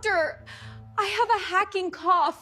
Doctor, I have a hacking cough.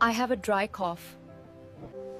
I have a dry cough.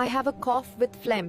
I have a cough with phlegm.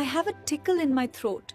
I have a tickle in my throat.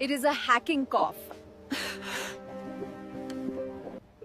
It is a hacking cough.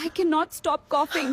I cannot stop coughing.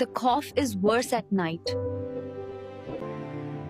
The cough is worse at night.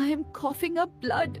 I am coughing up blood.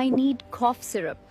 I need cough syrup.